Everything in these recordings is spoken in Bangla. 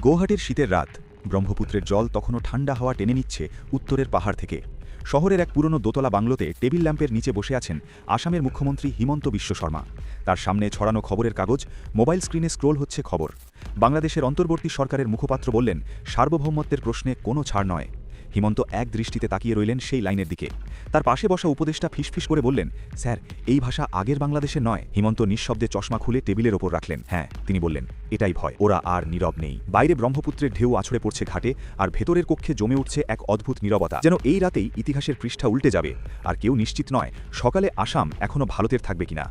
গৌহাটির শীতের রাত, ব্রহ্মপুত্রের জল তখনও ঠান্ডা হাওয়া টেনে নিচ্ছে উত্তরের পাহাড় থেকে। শহরের এক পুরনো দোতলা বাংলোতে টেবিল ল্যাম্পের নিচে বসে আছেন আসামের মুখ্যমন্ত্রী হিমন্ত বিশ্ব শর্মা। তার সামনে ছড়ানো খবরের কাগজ, মোবাইল স্ক্রিনে স্ক্রোল হচ্ছে খবর। বাংলাদেশের অন্তর্বর্তী সরকারের মুখপাত্র বললেন, সার্বভৌমত্বের প্রশ্নে কোনো ছাড় নয়। হিমন্ত এক দৃষ্টিতে তাকিয়ে রইলেন সেই লাইনের দিকে। তার পাশে বসা উপদেষ্টা ফিসফিস করে বললেন, স্যার, এই ভাষা আগের বাংলাদেশের নয়। হিমন্ত নিঃশব্দে চশমা খুলে টেবিলের ওপর রাখলেন। হ্যাঁ, তিনি বললেন, এটাই ভয়। ওরা আর নীরব নেই। বাইরে ব্রহ্মপুত্রের ঢেউ আছড়ে পড়ছে ঘাটে, আর ভেতরের কক্ষে জমে উঠছে এক অদ্ভুত নীরবতা, যেন এই রাতেই ইতিহাসের পৃষ্ঠা উল্টে যাবে। আর কেউ নিশ্চিত নয় সকালে আসাম এখনও ভারতের থাকবে কিনা।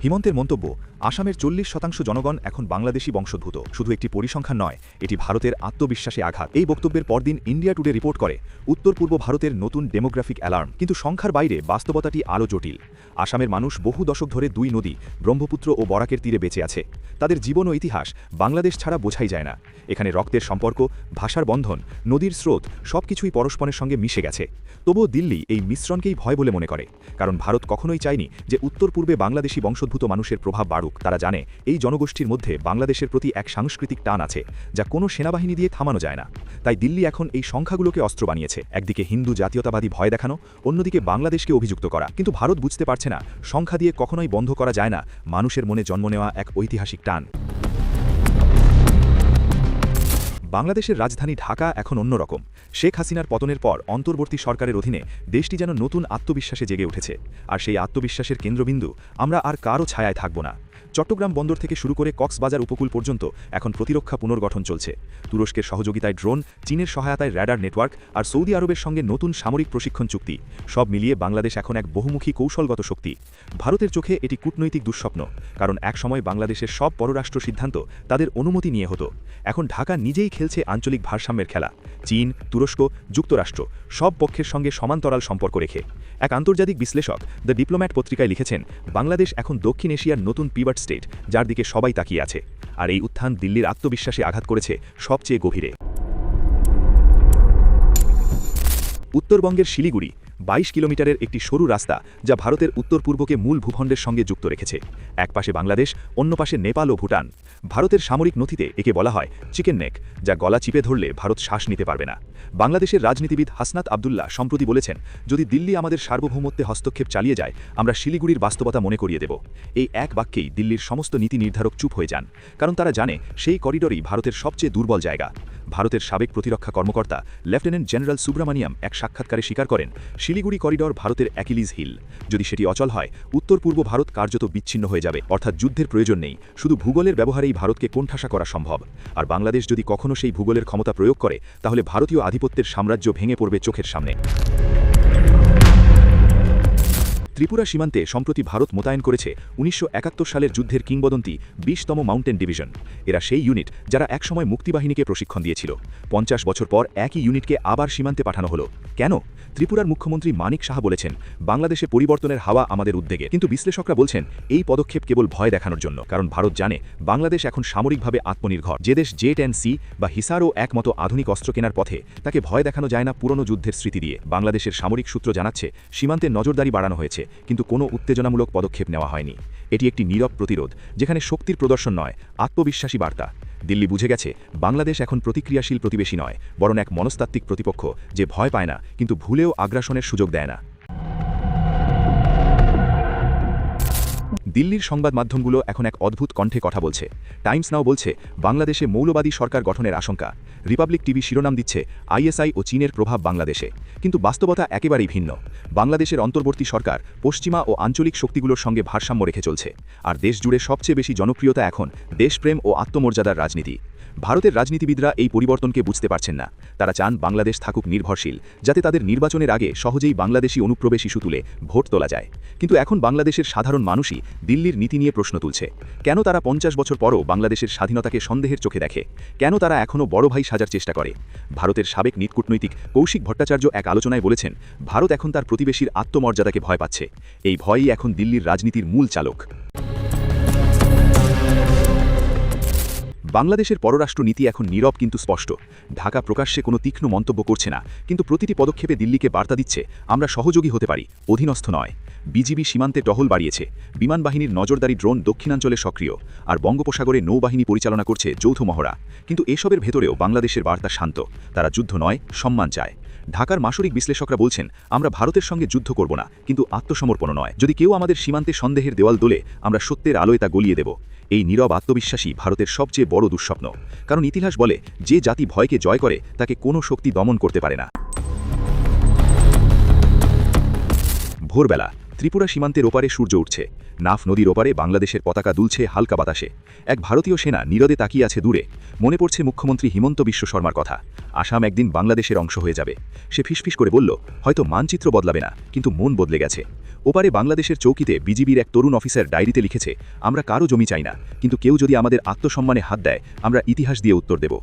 হিমন্তের মন্তব্য, আসামের 40% জনগণ এখন বাংলাদেশি বংশোদ্ভূত। শুধু একটি পরিসংখ্যান নয়, এটি ভারতের আত্মবিশ্বাসে আঘাত। এই বক্তব্যের পরদিন ইন্ডিয়া টুডে রিপোর্ট করে, উত্তর পূর্ব ভারতের নতুন ডেমোগ্রাফিক অ্যালার্ম। কিন্তু সংখ্যার বাইরে বাস্তবতাটি আরও জটিল। আসামের মানুষ বহু দশক ধরে দুই নদী, ব্রহ্মপুত্র ও বরাকের তীরে বেঁচে আছে। তাদের জীবন ও ইতিহাস বাংলাদেশ ছাড়া বোঝাই যায় না। এখানে রক্তের সম্পর্ক, ভাষার বন্ধন, নদীর স্রোত সবকিছুই পরস্পরের সঙ্গে মিশে গেছে। তবুও দিল্লি এই মিশ্রণকেই ভয় বলে মনে করে, কারণ ভারত কখনোই চায়নি যে উত্তর পূর্বে বাংলাদেশি বংশোদ্ভূত মানুষের প্রভাব বাড়ুক। তারা জানে এই জনগোষ্ঠীর মধ্যে বাংলাদেশের প্রতি এক সাংস্কৃতিক টান আছে, যা কোনো সেনাবাহিনী দিয়ে থামানো যায় না। তাই দিল্লি এখন এই সংখ্যাগুলোকে অস্ত্র বানিয়েছে। একদিকে হিন্দু জাতীয়তাবাদী ভয় দেখানো, অন্যদিকে বাংলাদেশকে অভিযুক্ত করা। কিন্তু ভারত বুঝতে পারছে না, সংখ্যা দিয়ে কখনোই বন্ধ করা যায় না মানুষের মনে জন্ম নেওয়া এক ঐতিহাসিক টান। বাংলাদেশের রাজধানী ঢাকা এখন অন্যরকম। শেখ হাসিনার পতনের পর অন্তর্বর্তী সরকারের অধীনে দেশটি যেন নতুন আত্মবিশ্বাসে জেগে উঠেছে। আর সেই আত্মবিশ্বাসের কেন্দ্রবিন্দু আমরা আর কারও ছায়ায় থাকব না। চট্টগ্রাম বন্দর থেকে শুরু করে কক্সবাজার উপকূল পর্যন্ত এখন প্রতিরক্ষা পুনর্গঠন চলছে। তুরস্কের সহযোগিতায় ড্রোন, চীনের সহায়তায় র্যাডার নেটওয়ার্ক আর সৌদি আরবের সঙ্গে নতুন সামরিক প্রশিক্ষণ চুক্তি, সব মিলিয়ে বাংলাদেশ এখন এক বহুমুখী কৌশলগত শক্তি। ভারতের চোখে এটি কূটনৈতিক দুঃস্বপ্ন, কারণ একসময় বাংলাদেশের সব পররাষ্ট্র সিদ্ধান্ত তাদের অনুমতি নিয়ে হতো। এখন ঢাকা নিজেই খেলছে আঞ্চলিক ভারসাম্যের খেলা, চীন, তুরস্ক, যুক্তরাষ্ট্র সব পক্ষের সঙ্গে সমান্তরাল সম্পর্ক রেখে। এক আন্তর্জাতিক বিশ্লেষক দ্য ডিপ্লোম্যাট পত্রিকায় লিখেছেন, বাংলাদেশ এখন দক্ষিণ এশিয়ার নতুন পিভট স্টেট, যার দিকে সবাই তাকিয়ে আছে। আর এই উত্থান দিল্লির আত্মবিশ্বাসে আঘাত করেছে সবচেয়ে গভীরে। উত্তরবঙ্গের শিলিগুড়ি 22 কিলোমিটারের একটি সরু রাস্তা, যা ভারতের উত্তর পূর্বকে মূল ভূখণ্ডের সঙ্গে যুক্ত রেখেছে। এক পাশে বাংলাদেশ, অন্য পাশে নেপাল ও ভুটান। ভারতের সামরিক নথিতে একে বলা হয় চিকেন নেক, যা গলা চিপে ধরলে ভারত শ্বাস নিতে পারবে না। বাংলাদেশের রাজনীতিবিদ হাসনাত আবদুল্লাহ সম্প্রতি বলেছেন, যদি দিল্লি আমাদের সার্বভৌমত্বে হস্তক্ষেপ চালিয়ে যায়, আমরা শিলিগুড়ির বাস্তবতা মনে করিয়ে দেব। এই এক বাক্যেই দিল্লির সমস্ত নীতি নির্ধারক চুপ হয়ে যান, কারণ তারা জানে সেই করিডোরই ভারতের সবচেয়ে দুর্বল জায়গা। ভারতের সাবেক প্রতিরক্ষা কর্মকর্তা লেফটেন্যান্ট জেনারেল সুব্রামানিয়াম এক সাক্ষাৎকারে স্বীকার করেন, শিলিগুড়ি করিডোর ভারতের অ্যাকিলিজ হিল। যদি সেটি অচল হয়, উত্তর পূর্ব ভারত কার্যত বিচ্ছিন্ন হয়ে যাবে। অর্থাৎ যুদ্ধের প্রয়োজন নেই, শুধু ভূগোলের ব্যবহারেই ভারতকে কোণঠাসা করা সম্ভব। আর বাংলাদেশ যদি কখনো সেই ভূগোলের ক্ষমতা প্রয়োগ করে, তাহলে ভারতীয় আধিপত্যের সাম্রাজ্য ভেঙে পড়বে চোখের সামনে। ত্রিপুরা সীমান্তে সম্প্রতি ভারত মোতায়েন করেছে 1971 সালের যুদ্ধের কিংবদন্তি 20তম মাউন্টেন ডিভিশন। এরা সেই ইউনিট যারা একসময় মুক্তিবাহিনীকে প্রশিক্ষণ দিয়েছিল। 50 বছর পর একই ইউনিটকে আবার সীমান্তে পাঠানো হলো কেন? ত্রিপুরার মুখ্যমন্ত্রী মানিক সাহা বলেছেন, বাংলাদেশে পরিবর্তনের হাওয়া আমাদের উদ্বেগে। কিন্তু বিশ্লেষকরা বলছেন, এই পদক্ষেপ কেবল ভয় দেখানোর জন্য, কারণ ভারত জানে বাংলাদেশ এখন সামরিকভাবে আত্মনির্ভর। যে দেশ জেট-10C বা হিসারও একমতো আধুনিক অস্ত্র কেনার পথে, তাকে ভয় দেখানো যায় না পুরনো যুদ্ধের স্মৃতি দিয়ে। বাংলাদেশের সামরিক সূত্র জানাচ্ছে, সীমান্তে নজরদারি বাড়ানো হয়েছে, কিন্তু কোনো উত্তেজনামূলক পদক্ষেপ নেওয়া হয়নি। এটি একটি নীরব প্রতিরোধ, যেখানে শক্তির প্রদর্শন নয়, আত্মবিশ্বাসী বার্তা। দিল্লি বুঝে গেছে, বাংলাদেশ এখন প্রতিক্রিয়াশীল প্রতিবেশী নয়, বরং এক মনস্তাত্ত্বিক প্রতিপক্ষ, যে ভয় পায় না, কিন্তু ভুলেও আগ্রাসনের সুযোগ দেয় না। দিল্লির সংবাদ মাধ্যমগুলো এখন এক অদ্ভুত কণ্ঠে কথা বলছে। টাইমস নাও বলছে, বাংলাদেশে মৌলবাদী সরকার গঠনের আশঙ্কা। রিপাবলিক টিভি শিরোনাম দিচ্ছে, আইএসআই ও চীনের প্রভাব বাংলাদেশে। কিন্তু বাস্তবতা একেবারেই ভিন্ন। বাংলাদেশের অন্তর্বর্তী সরকার পশ্চিমা ও আঞ্চলিক শক্তিগুলোর সঙ্গে ভারসাম্য রেখে চলছে। আর দেশ জুড়ে সবচেয়ে বেশি জনপ্রিয়তা এখন দেশপ্রেম ও আত্মমর্যাদার রাজনীতি। ভারতের রাজনীতিবিদরা এই পরিবর্তনকে বুঝতে পারছেন না। তারা চান বাংলাদেশ থাকুক নির্ভরশীল, যাতে তাদের নির্বাচনের আগে সহজেই বাংলাদেশি অনুপ্রবেশ ইস্যু তুলে ভোট তোলা যায়। কিন্তু এখন বাংলাদেশের সাধারণ মানুষই দিল্লির নীতি নিয়ে প্রশ্ন তুলছে। কেন তারা 50 বছর পরও বাংলাদেশের স্বাধীনতাকে সন্দেহের চোখে দেখে? কেন তারা এখনও বড় ভাই সাজার চেষ্টা করে? ভারতের সাবেক কূটনৈতিক কৌশিক ভট্টাচার্য এক আলোচনায় বলেছেন, ভারত এখন তার প্রতিবেশীর আত্মমর্যাদাকে ভয় পাচ্ছে। এই ভয়ই এখন দিল্লির রাজনীতির মূল চালক। বাংলাদেশের পররাষ্ট্র নীতি এখন নীরব কিন্তু স্পষ্ট। ঢাকা প্রকাশ্যে কোনো তীক্ষ্ণ মন্তব্য করছে না, কিন্তু প্রতিটি পদক্ষেপে দিল্লিকে বার্তা দিচ্ছে, আমরা সহযোগী হতে পারি, অধীনস্থ নয়। বিজিবি সীমান্তে টহল বাড়িয়েছে, বিমান বাহিনীর নজরদারি ড্রোন দক্ষিণাঞ্চলে সক্রিয়, আর বঙ্গোপসাগরে নৌবাহিনী পরিচালনা করছে যৌথ মহড়া। কিন্তু এসবের ভেতরেও বাংলাদেশের বার্তা শান্ত, তারা যুদ্ধ নয়, সম্মান চায়। ঢাকার মাসরিক বিশ্লেষকরা বলছেন, আমরা ভারতের সঙ্গে যুদ্ধ করব না, কিন্তু আত্মসমর্পণও নয়। যদি কেউ আমাদের সীমান্তে সন্দেহের দেওয়াল দোলে, আমরা সত্যের আলোয় তা গলিয়ে দেব। এই নীরব আত্মবিশ্বাসী ভারতের সবচেয়ে বড় দুঃস্বপ্ন, কারণ ইতিহাস বলে যে জাতি ভয়কে জয় করে তাকে কোনো শক্তি দমন করতে পারে না। ভোরবেলা ত্রিপুরা সীমান্তের ওপারে সূর্য উঠছে, নাফ নদীর ওপারে বাংলাদেশের পতাকা দুলছে হালকা বাতাসে। এক ভারতীয় সেনা নীরবে তাকিয়ে আছে দূরে। মনে পড়ছে মুখ্যমন্ত্রী হিমন্ত বিশ্ব শর্মার কথা, আসাম একদিন বাংলাদেশের অংশ হয়ে যাবে। সে ফিসফিস করে বলল, হয়তো মানচিত্র বদলাবে না, কিন্তু মন বদলে গেছে। ওপারে বাংলাদেশের চৌকিতে বিজিবির এক তরুণ অফিসার ডায়েরিতে লিখেছে, আমরা কারো জমি চাই না, কিন্তু কেউ যদি আমাদের আত্মসম্মানে হাত দেয়, আমরা ইতিহাস দিয়ে উত্তর দেব।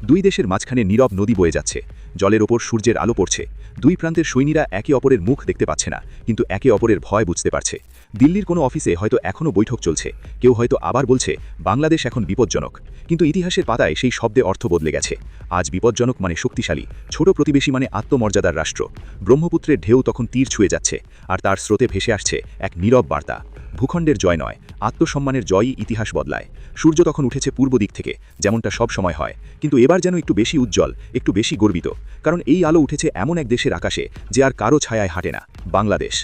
দুই দেশের মাঝখানে নীরব নদী বয়ে যাচ্ছে, জলের ওপর সূর্যের আলো পড়ছে। দুই প্রান্তের সৈন্যরা একে অপরের মুখ দেখতে পাচ্ছে না, কিন্তু একে অপরের ভয় বুঝতে পারছে। দিল্লির কোনো অফিসে হয়তো এখনও বৈঠক চলছে, কেউ হয়তো আবার বলছে বাংলাদেশ এখন বিপজ্জনক, কিন্তু ইতিহাসের পাতায় সেই শব্দে অর্থ বদলে গেছে। আজ বিপজ্জনক মানে শক্তিশালী, ছোট প্রতিবেশী মানে আত্মমর্যাদার রাষ্ট্র। ব্রহ্মপুত্রের ঢেউ তখন তীর ছুঁয়ে যাচ্ছে, আর তার স্রোতে ভেসে আসছে এক নীরব বার্তা, ভূখণ্ডের জয় নয়, আত্মসম্মানের জয়ই ইতিহাস বদলায়। সূর্য তখন উঠেছে পূর্ব দিক থেকে, যেমনটা সব সময় হয়, কিন্তু এবার যেন একটু বেশি উজ্জ্বল, একটু বেশি গর্বিত, কারণ এই আলো উঠেছে এমন এক দেশের আকাশে যে আর কারো ছায়ায় হাঁটে না, বাংলাদেশ।